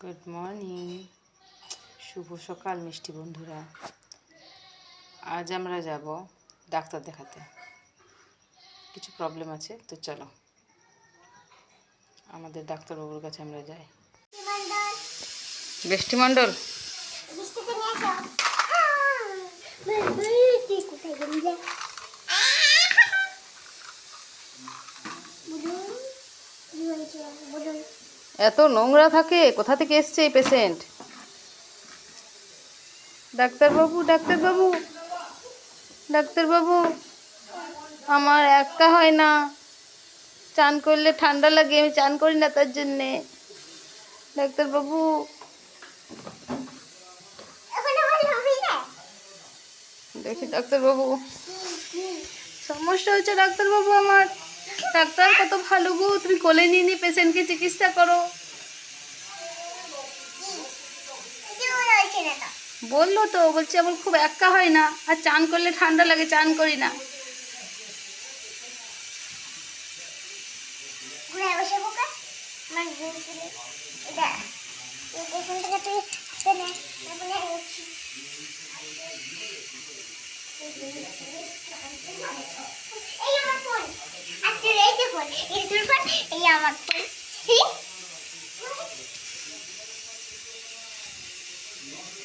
Good morning, শুভ সকাল মিষ্টি বন্ধুরা। আজ আমরা যাব ডাক্তার দেখাতে। কিছু প্রবলেম আছে, তো চলো আমাদের ডাক্তারবাবুর কাছে আমরা যাই। বৃষ্টি মণ্ডল, এত নোংরা থাকে, কোথা থেকে এসছে এই পেশেন্ট? ডাক্তারবাবু, ডাক্তারবাবু, ডাক্তারবাবু, আমার একা হয় না, চান করলে ঠান্ডা লাগে, আমি চান করি না তার জন্যে। ডাক্তারবাবু, দেখি ডাক্তারবাবু, সমস্যা হচ্ছে ডাক্তারবাবু আমার। ডাক্তার কত ভালো গো, তুমি কোলে নিয়ে নিয়ে পেশেন্টকে চিকিৎসা করো। বললো তো, বলছে আমার খুব একা হয় না, আর চান করলে ঠান্ডা লাগে, চান করি না।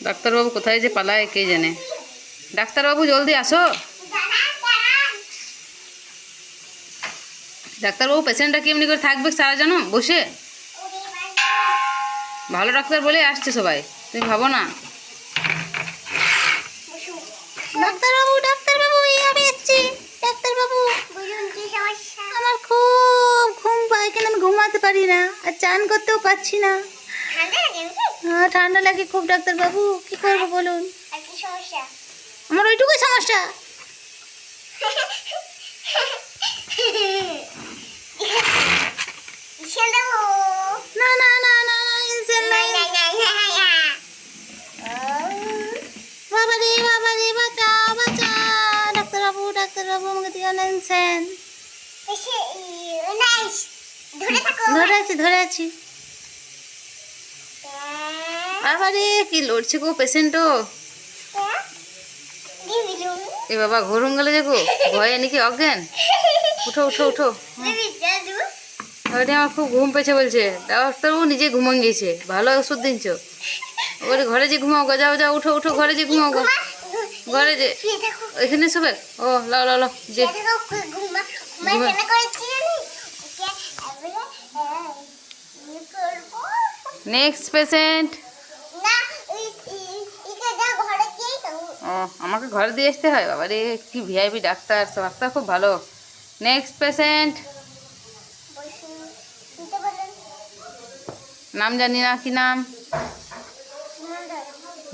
ডাক্তারবাবু কোথায় যে পালায় কে জানে। ডাক্তারবাবু জলদি আসো। ডাক্তারবাবু, পেশেন্টটা কি এমনি করে থাকবে সারা জন্য বসে? ভালো ডাক্তার বলে আসছে সবাই, তুমি ভাবো না? ডাক্তারবাবু, ডাক্তারবাবু, আমি এসেছি। ডাক্তারবাবু, আমার খুব ঘুম পায়, কিন্তু আমি ঘুমাতে পারি না, আর চান করতেও পারছি না। হ্যাঁ, ঠান্ডা লাগে খুব। ডাক্তারবাবু, কি করবো বলুন? আমার ওইটুকুই সমস্যা। না না না না, বাবা রে, বাবা রে, বাঁচা বাঁচা। ডাক্তারবাবু, ডাক্তারবাবু, আমাকে দিয়ে নেনছেন। ধরে আছি, ধরে আছি। বাবা রে, কি লড়ছে গো পেশেন্টও। এ বাবা, ঘুরুন গেলে দেখো, ভয়ে নাকি অজ্ঞান। উঠো উঠো উঠো। আমার খুব ঘুম পেয়েছে বলছে। ডাক্তারবাবু নিজে ঘুমন গেছে, ভালো ওষুধ দিনছ। বলে ঘরে যে ঘুমাও গো, যাও যাও, উঠো উঠো, ঘরে যে ঘুমাও গো। ঘরে যে এখানে শুবে। ও লাও লাও লাও, যে নেক্সট পেশেন্ট। ও, আমাকে ঘরে দিয়ে আসতে হয়? বাবা রে, কি ভিআইপি ডাক্তার, ডাক্তার খুব ভালো। Next patient. নাম জানি না, কি নাম?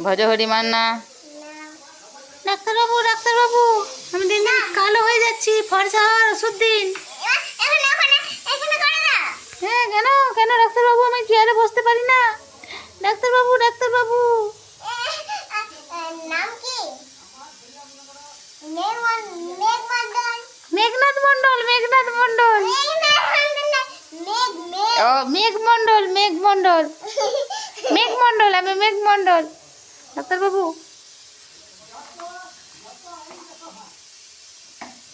ভজহরি মান্না। ডাক্তারবাবু, ডাক্তারবাবু, আমি দিন দিন কালো হয়ে যাচ্ছি, ফর্সা হওয়ার ওষুধ দিন। হ্যাঁ, কেন কেন ডাক্তারবাবু, আমি চেয়ারে বসতে পারি না। ডাক্তারবাবু, ডাক্তারবাবু, মেঘনাথ মন্ডল, মেঘনাথ মন্ডল। ও, মেঘ মন্ডল, মেঘ মন্ডল, মেঘ মন্ডল, আমি মেঘ মন্ডল। ডাক্তারবাবু,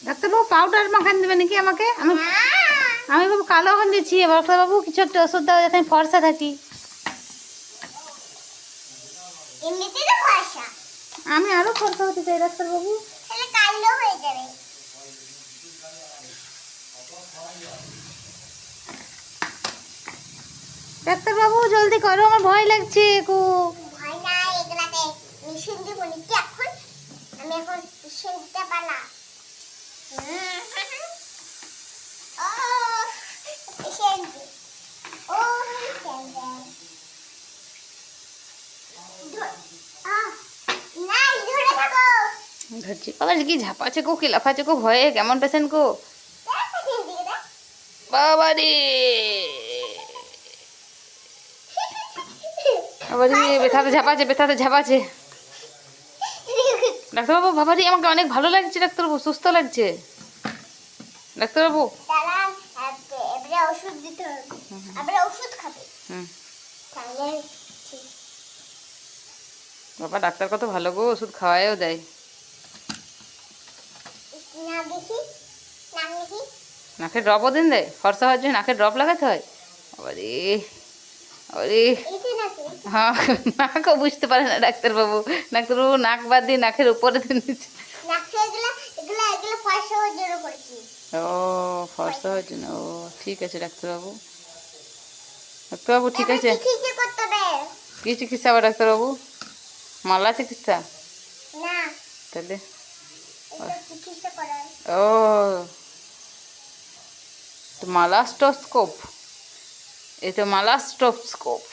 ডাক্তারবাবু, পাউডার মাখান দেবে নাকি আমাকে? আমি বাবু কালো হয়ে দিচ্ছি। ডাক্তারবাবু, কিছু একটা ওষুধ দাও যাতে আমি ফর্সা থাকি। আমি আরো ফর্সা হতে চাই ডাক্তারবাবু। ডাক্তারবাবু, জলদি করো, আমার ভয় লাগছে খুব। ভয় নাই, এগুলাতে মেশিন দিব নাকি এখন? আমি এখন মেশিন দিতে পারলাম। ও পেশেন্ট, ও ধরছি। আবার কি ঝাপাচ্ছে গো, কি লাফাচ্ছে গো, ভয়ে কেমন পেশেন্ট গো। বাবা রে, আবার ব্যথাতে ঝাপাচ্ছে, ব্যথাতে ঝাপাচ্ছে। ডাক্তারবাবু, বাবারি আমাকে অনেক ভালো লাগছে। ডাক্তারবাবু, সুস্থ লাগছে। ডাক্তারবাবু, ওষুধ দিতে হবে, ওষুধ খাবে। তাহলে ঠিক। বাবা ডাক্তার কত ভালো গো, ওষুধ খাওয়ায়ও দেয়। না দেখি, নাম দেখি। নাকের ড্রপও দিন দেয়, ফর্সা হওয়ার জন্য নাকের ড্রপ লাগাতে হয়। আরে আরে এইটা নাকি? হ্যাঁ, নাকও বুঝতে পারে না ডাক্তারবাবু। ডাক্তারবাবু নাক বাদ দিয়ে নাকের উপরে দিয়ে নিচ্ছে। নাকি এগুলো এগুলো এগুলো পয়সা জোর করেছি। ও ফর্সা হওয়ার জন্য, ও ঠিক আছে ডাক্তারবাবু। ডাক্তারবাবু ঠিক আছে। এবার চিকিৎসা করতে হবে। কি চিকিৎসা আবার ডাক্তারবাবু? মালা চিকিৎসা? না, তাহলে এটা চিকিৎসা করার। ও তো মালাস্টোস্কোপ, এই তো মালাস্টোস্কোপ।